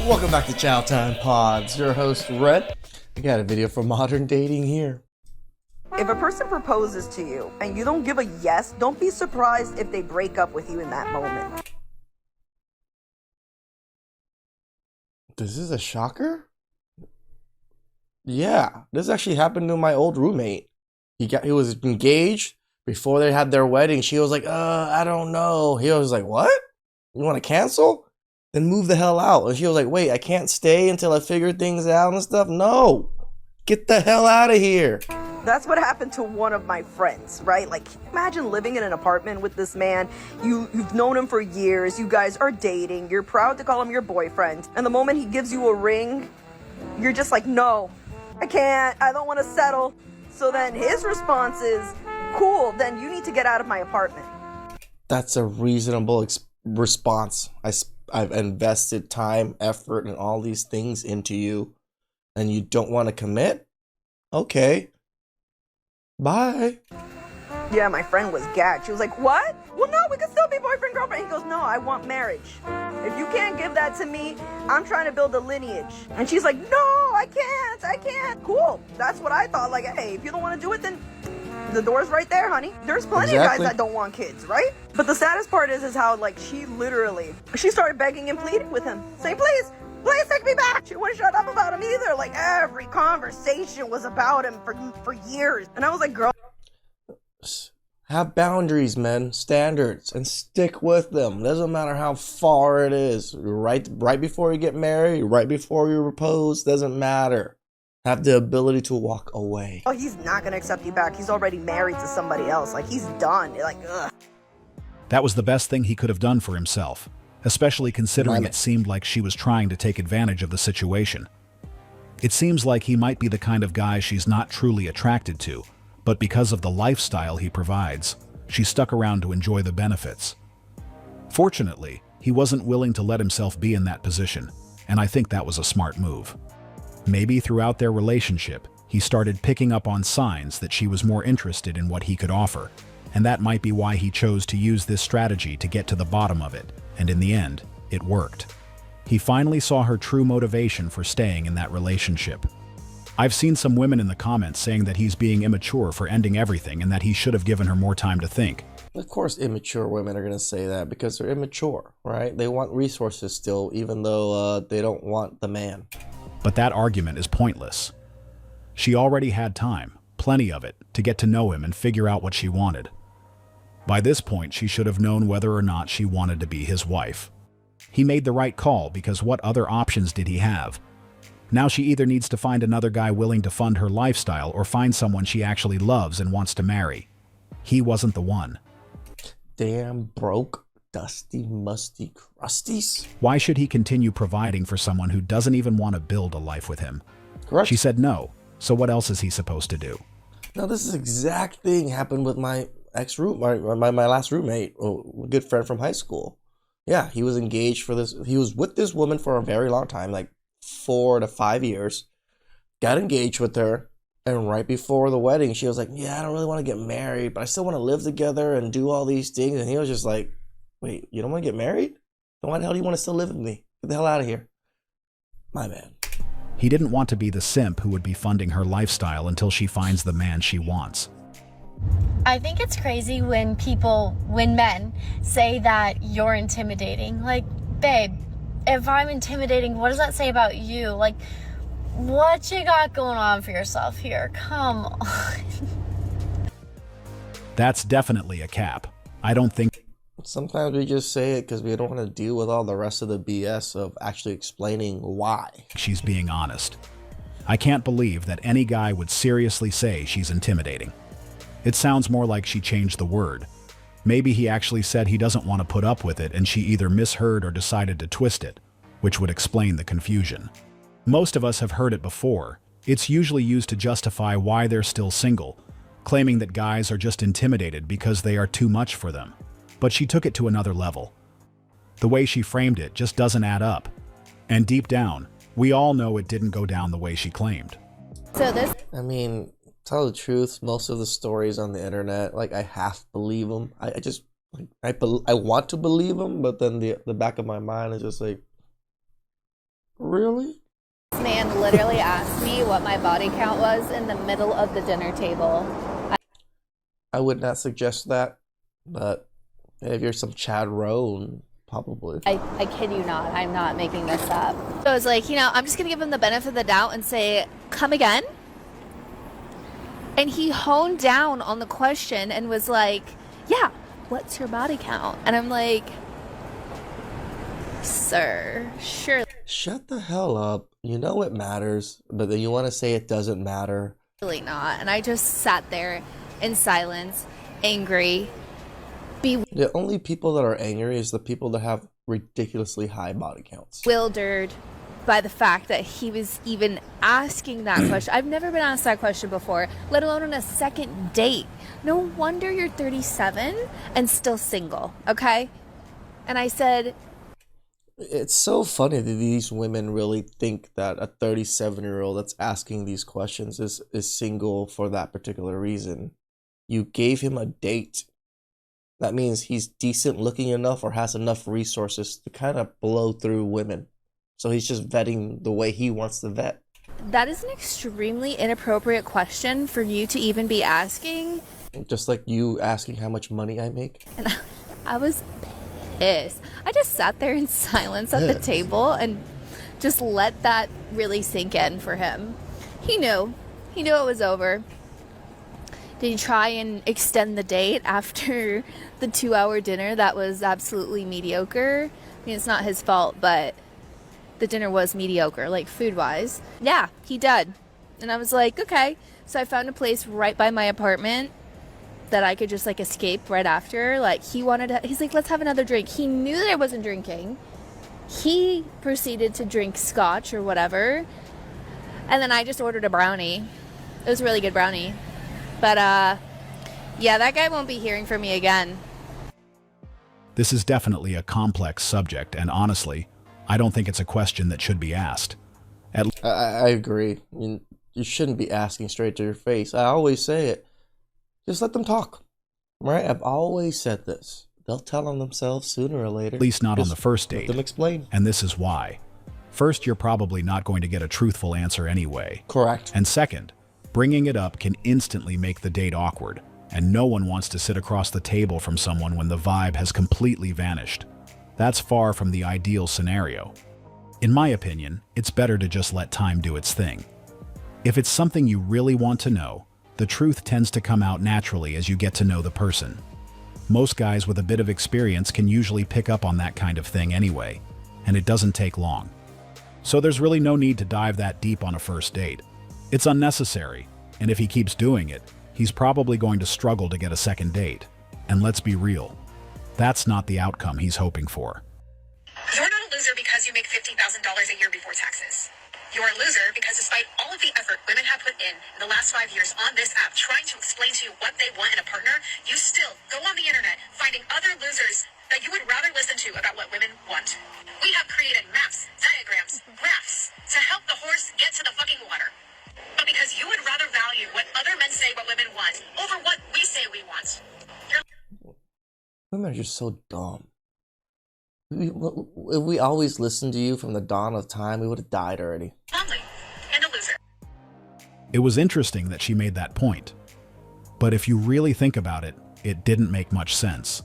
Welcome back to CHOWTIME Pods. Your host, Red. I got a video for modern dating here. If a person proposes to you and you don't give a yes, don't be surprised if they break up with you in that moment. This is a shocker? Yeah, this actually happened to my old roommate. He was engaged before they had their wedding. She was like, I don't know. He was like, what? You want to cancel? Then move the hell out. And she was like, wait, I can't stay until I figure things out and stuff? No. Get the hell out of here. That's what happened to one of my friends, right? Like, imagine living in an apartment with this man. You've known him for years. You guys are dating. You're proud to call him your boyfriend. And the moment he gives you a ring, you're just like, no, I can't. I don't want to settle. So then his response is, cool, then you need to get out of my apartment. That's a reasonable response. I've invested time, effort, and all these things into you, and you don't want to commit? Okay. Bye. Yeah, my friend was gagged. She was like, what? Well, no, we can still be boyfriend, girlfriend. He goes, no, I want marriage. If you can't give that to me, I'm trying to build a lineage. And she's like, no, I can't. Cool. That's what I thought. Like, hey, if you don't want to do it, then the door's right there, honey. There's plenty of guys that don't want kids, right? But the saddest part is how, like, she started begging and pleading with him, saying, please take me back. She wouldn't shut up about him either. Like, every conversation was about him for years. And I was like, girl, have boundaries, men, standards, and stick with them. Doesn't matter how far it is. Right before you get married, right before you propose, doesn't matter. Have the ability to walk away. oh, he's not gonna accept you back. He's already married to somebody else. Like, he's done. Like, ugh. That was the best thing he could have done for himself, especially considering it seemed like she was trying to take advantage of the situation. It seems like he might be the kind of guy she's not truly attracted to, but because of the lifestyle he provides, she stuck around to enjoy the benefits. Fortunately, he wasn't willing to let himself be in that position, and I think that was a smart move. Maybe throughout their relationship, he started picking up on signs that she was more interested in what he could offer, and that might be why he chose to use this strategy to get to the bottom of it, and in the end, it worked. He finally saw her true motivation for staying in that relationship. I've seen some women in the comments saying that he's being immature for ending everything and that he should have given her more time to think. Of course, immature women are going to say that because they're immature, right? They want resources still, even though they don't want the man. But that argument is pointless. She already had time, plenty of it, to get to know him and figure out what she wanted. By this point, she should have known whether or not she wanted to be his wife. He made the right call because what other options did he have? Now she either needs to find another guy willing to fund her lifestyle or find someone she actually loves and wants to marry. He wasn't the one. Damn broke, dusty, musty crusties. Why should he continue providing for someone who doesn't even want to build a life with him? Correct. She said no, so what else is he supposed to do? Now, this is exact thing happened with my my last roommate, a good friend from high school. Yeah, he was engaged for this. He was with this woman for a very long time, like 4 to 5 years. Got engaged with her, and right before the wedding, she was like, yeah, I don't really want to get married, but I still want to live together and do all these things. And he was just like, wait, you don't want to get married? Then why the hell do you want to still live with me? Get the hell out of here. My man. He didn't want to be the simp who would be funding her lifestyle until she finds the man she wants. I think it's crazy when men say that you're intimidating. Like, babe, if I'm intimidating, what does that say about you? Like, what you got going on for yourself here? Come on. That's definitely a cap. I don't think... Sometimes we just say it because we don't want to deal with all the rest of the BS of actually explaining why. She's being honest. I can't believe that any guy would seriously say she's intimidating. It sounds more like she changed the word. Maybe he actually said he doesn't want to put up with it and she either misheard or decided to twist it, which would explain the confusion. Most of us have heard it before. It's usually used to justify why they're still single, claiming that guys are just intimidated because they are too much for them. But she took it to another level. The way she framed it just doesn't add up. And deep down, we all know it didn't go down the way she claimed. I mean, tell the truth, most of the stories on the internet, like, I half believe them. I just, like, I want to believe them, but then the back of my mind is just like, Really? This man literally asked me what my body count was in the middle of the dinner table. I would not suggest that, but if you're some Chad Roan, probably. I kid you not, I'm not making this up. So I was like, I'm just gonna give him the benefit of the doubt and say, come again? And he honed down on the question and was like, yeah, what's your body count? And I'm like, sir, surely Shut the hell up. You know it matters, but then you want to say it doesn't matter. not. And I just sat there in silence, angry, The only people that are angry is the people that have ridiculously high body counts. bewildered by the fact that he was even asking that question. I've never been asked that question before, let alone on a second date. No wonder you're 37 and still single, okay? And I said, It's so funny that these women really think that a 37-year-old that's asking these questions is single for that particular reason. You gave him a date. That means he's decent looking enough or has enough resources to kind of blow through women. So he's just vetting the way he wants to vet. that is an extremely inappropriate question for you to even be asking. Just like you asking how much money I make. And I was pissed. I just sat there in silence at the Pissed. table and just let that really sink in for him. He knew it was over. Did he try and extend the date after the 2-hour dinner that was absolutely mediocre? I mean, it's not his fault, but the dinner was mediocre, like food-wise. Yeah, he did. And I was like, okay. So I found a place right by my apartment that I could just like escape right after. Like he's like, let's have another drink. He knew that I wasn't drinking. He proceeded to drink scotch or whatever. And then I just ordered a brownie. It was a really good brownie. But yeah, that guy won't be hearing from me again. This is definitely a complex subject, and honestly, I don't think it's a question that should be asked. I agree. You shouldn't be asking straight to your face. I always say it. Just let them talk. Right? I've always said this. They'll tell on themselves sooner or later. At least not on Just the first let date. them explain. And this is why. First, you're probably not going to get a truthful answer anyway. Correct. And second, bringing it up can instantly make the date awkward, and no one wants to sit across the table from someone when the vibe has completely vanished. That's far from the ideal scenario. In my opinion, it's better to just let time do its thing. If it's something you really want to know, the truth tends to come out naturally as you get to know the person. Most guys with a bit of experience can usually pick up on that kind of thing anyway, and it doesn't take long. So there's really no need to dive that deep on a first date. It's unnecessary, and if he keeps doing it, he's probably going to struggle to get a second date. And let's be real, that's not the outcome he's hoping for. You're not a loser because you make $50,000 a year before taxes. You're a loser because despite all of the effort women have put in the last 5 years on this app trying to explain to you what they want in a partner, you still go on the internet finding other losers that you would rather listen to about what women want. We have created maps, diagrams, graphs to help the horse get to the fucking water. But because you would rather value what other men say what women want over what we say we want, you're Women are just so dumb. If we always listened to you from the dawn of time, we would have died already. lonely and a loser. It was interesting that she made that point. But if you really think about it, it didn't make much sense.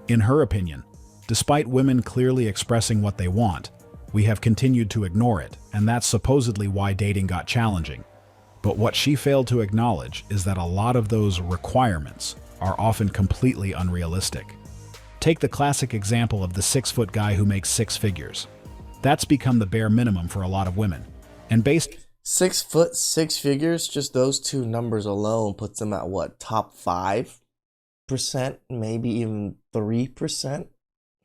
In her opinion, despite women clearly expressing what they want, we have continued to ignore it, and that's supposedly why dating got challenging. But what she failed to acknowledge is that a lot of those requirements are often completely unrealistic. Take the classic example of the 6-foot guy who makes 6 figures. That's become the bare minimum for a lot of women. And based 6 foot, 6 figures, just those two numbers alone puts them at what, top 5%, maybe even 3%?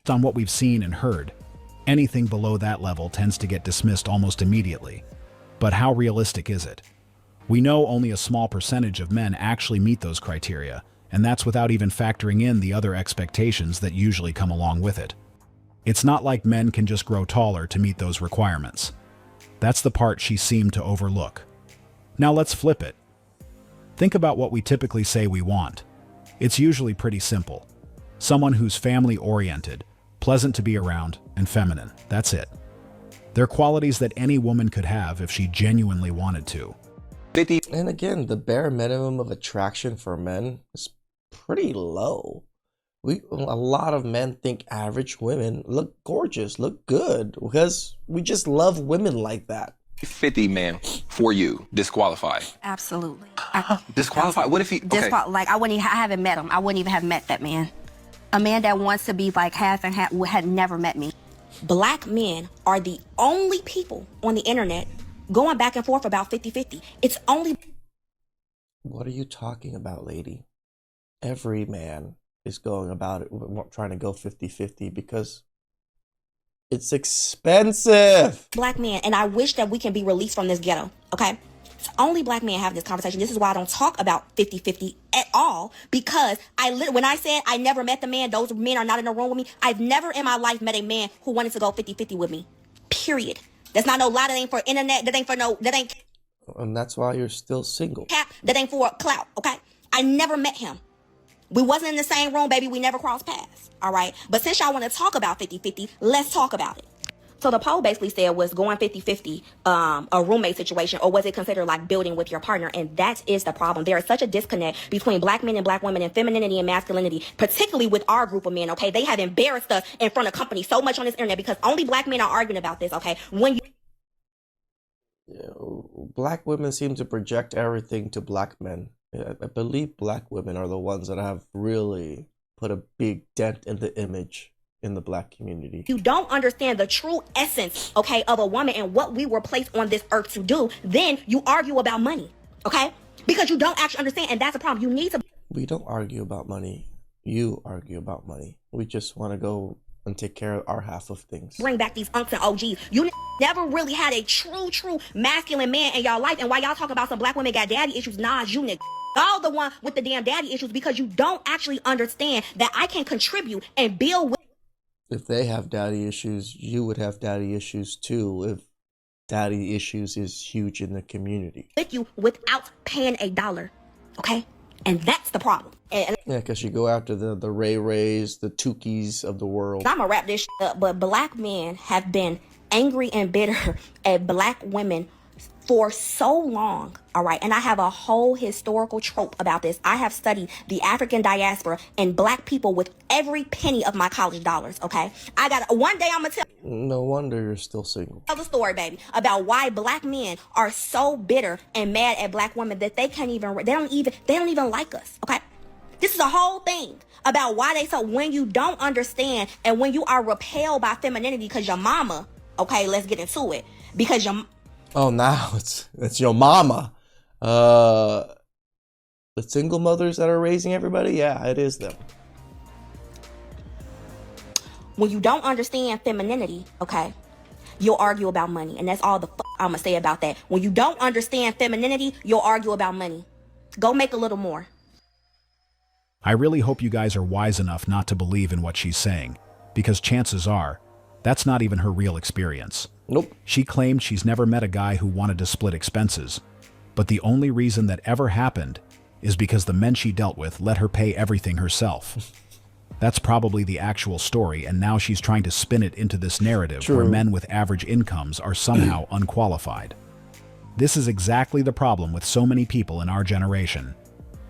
on what we've seen and heard, anything below that level tends to get dismissed almost immediately. But how realistic is it? We know only a small percentage of men actually meet those criteria, and that's without even factoring in the other expectations that usually come along with it. It's not like men can just grow taller to meet those requirements. That's the part she seemed to overlook. Now let's flip it. Think about what we typically say we want. It's usually pretty simple. Someone who's family-oriented, pleasant to be around, and feminine. That's it. They're qualities that any woman could have if she genuinely wanted to. 50. And again, the bare minimum of attraction for men is pretty low. A lot of men think average women look gorgeous, look good, because we just love women like that. 50 man for you disqualified. Absolutely. Disqualified? What if he? Okay. Like I haven't met him. I wouldn't even have met that man. A man that wants to be like half and half had never met me. Black men are the only people on the internet going back and forth about 50-50. It's only. What are you talking about, lady? Every man is going about it, trying to go 50-50 because it's expensive. Black men, and I wish that we can be released from this ghetto, okay? It's only black men have this conversation. This is why I don't talk about 50-50 at all, because when I said I never met the man, those men are not in the room with me. I've never in my life met a man who wanted to go 50-50 with me, period. That's not no lie. That ain't for internet. That ain't. And that's why you're still single. That ain't for clout, okay? I never met him. We wasn't in the same room, baby. We never crossed paths, all right? But since y'all want to talk about 50-50, let's talk about it. So the poll basically said, was going 50-50 a roommate situation, or was it considered like building with your partner? And that is the problem. There is such a disconnect between black men and black women and femininity and masculinity, particularly with our group of men, okay? They have embarrassed us in front of company so much on this internet because only black men are arguing about this, okay? Black women seem to project everything to black men. I believe black women are the ones that have really put a big dent in the image in the black community. You don't understand the true essence, okay, of a woman and what we were placed on this earth to do, then you argue about money, okay? Because you don't actually understand, and that's a problem. You need to. We don't argue about money. You argue about money. We just want to go and take care of our half of things. Bring back these unks and OGs. You never really had a true masculine man in y'all life, and while y'all talking about some black women got daddy issues, nah, you nigga. Y'all the one with the damn daddy issues because you don't actually understand that I can contribute and build with. If they have daddy issues, you would have daddy issues too if daddy issues is huge in the community. With you without paying $1, okay? And that's the problem. Yeah, because you go after the Ray Rays, the Tukis of the world. I'm gonna wrap this up, but black men have been angry and bitter at black women for so long, all right? And I have a whole historical trope about this. I have studied the African diaspora and black people with every penny of my college dollars, okay? One day I'm gonna tell. No wonder you're still single. Tell the story, baby, about why black men are so bitter and mad at black women that they don't even like us, okay? This is a whole thing about why when you don't understand and when you are repelled by femininity because your mama, okay, let's get into it, because your. Oh, now it's your mama. The single mothers that are raising everybody? Yeah, it is them. When you don't understand femininity, okay, you'll argue about money. And that's all the I'm gonna say about that. When you don't understand femininity, you'll argue about money. Go make a little more. I really hope you guys are wise enough not to believe in what she's saying, because chances are, that's not even her real experience. Nope. She claimed she's never met a guy who wanted to split expenses, but the only reason that ever happened is because the men she dealt with let her pay everything herself. That's probably the actual story, and now she's trying to spin it into this narrative where men with average incomes are somehow unqualified. This is exactly the problem with so many people in our generation.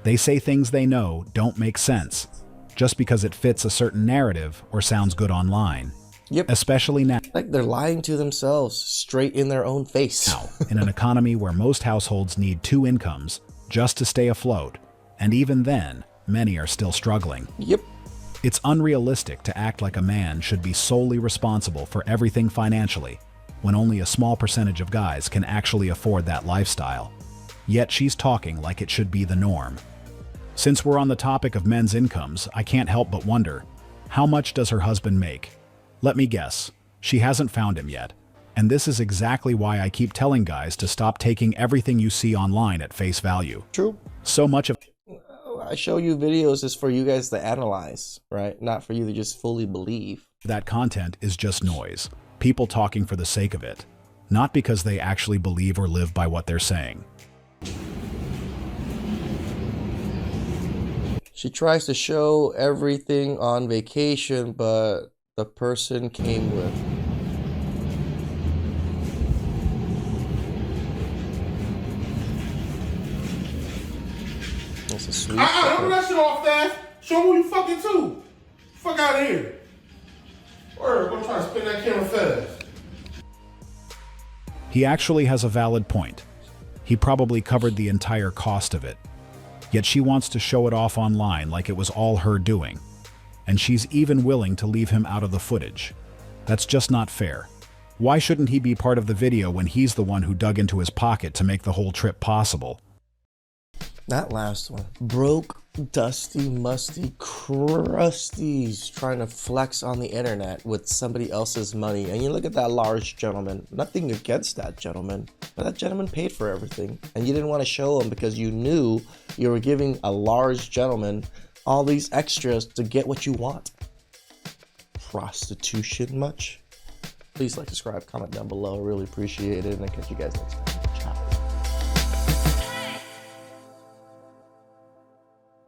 They say things they know don't make sense, just because it fits a certain narrative or sounds good online. Yep. Especially now. Like they're lying to themselves straight in their own face. Now, in an economy where most households need 2 incomes just to stay afloat, and even then, many are still struggling. Yep. It's unrealistic to act like a man should be solely responsible for everything financially, when only a small percentage of guys can actually afford that lifestyle. Yet she's talking like it should be the norm. Since we're on the topic of men's incomes, I can't help but wonder, how much does her husband make? Let me guess, she hasn't found him yet. And this is exactly why I keep telling guys to stop taking everything you see online at face value. True. So much of I show you videos is for you guys to analyze, right? Not for you to just fully believe. that content is just noise. People talking for the sake of it, not because they actually believe or live by what they're saying. She tries to show everything on vacation, but the person came with please. Don't that shit off fast. Show me who you fucking to. Fuck out of here. Word, I'm trying to spin that camera fast. He actually has a valid point. He probably covered the entire cost of it. Yet she wants to show it off online like it was all her doing. And she's even willing to leave him out of the footage. That's just not fair. Why shouldn't he be part of the video when he's the one who dug into his pocket to make the whole trip possible? That last one. Broke, dusty, musty, crusties trying to flex on the internet with somebody else's money. And you look at that large gentleman. Nothing against that gentleman, but that gentleman paid for everything. And you didn't want to show him because you knew you were giving a large gentleman all these extras to get what you want. Prostitution much? Please like, subscribe, comment down below. Really appreciate it. And I'll catch you guys next time.